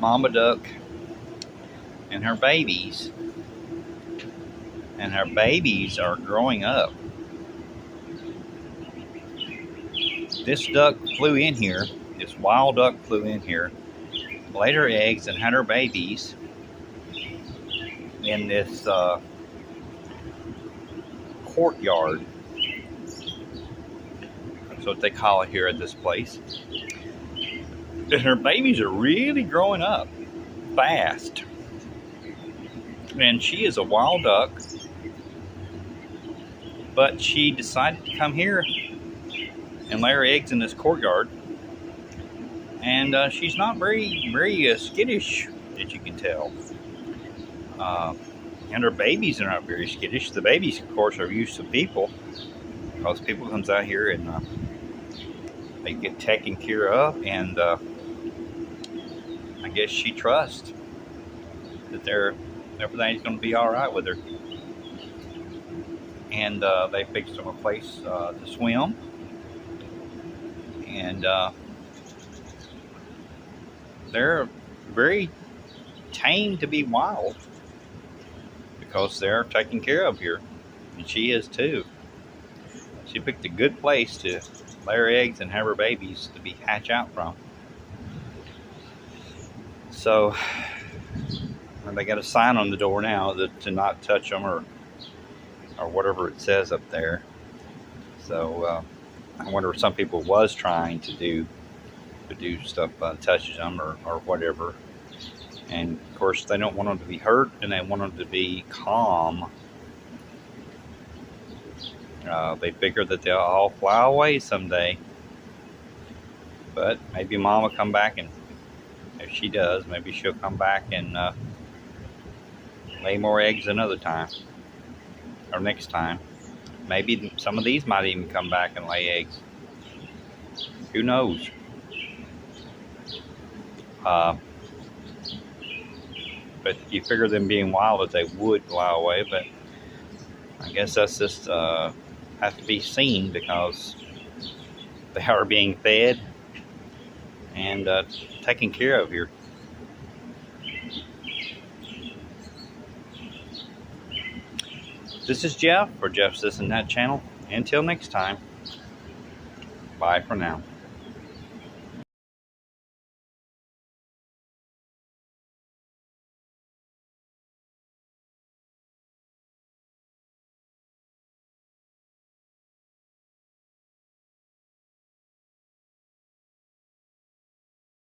mama duck and her babies. And her babies are growing up. This duck flew in here, this wild duck flew in here, laid her eggs and had her babies in this courtyard. That's what they call it here at this place. And her babies are really growing up fast. And she is a wild duck, but she decided to come here and lay her eggs in this courtyard. And she's not very skittish, as you can tell. And her babies are not very skittish. The babies, of course, are used to people, because people comes out here and they get taken care of. And I guess she trusts that everything's going to be all right with her. And they fixed them a place to swim. And they're very tame to be wild, because they're taken care of here, and she is too. She picked a good place to lay her eggs and have her babies to be hatch out from. So, and they got a sign on the door now that to not touch them, or whatever it says up there. So I wonder if some people was trying to do stuff, touches them or whatever. And of course, they don't want them to be hurt, and they want them to be calm. They figure that they'll all fly away someday. But maybe Mom will come back, and if she does, maybe she'll come back and lay more eggs another time, or next time. Maybe some of these might even come back and lay eggs. Who knows? But you figure them being wild that they would fly away, but I guess that's just have to be seen, because they are being fed and taken care of here. This is Jeff for Jeff's This and That channel. Until next time, bye for now.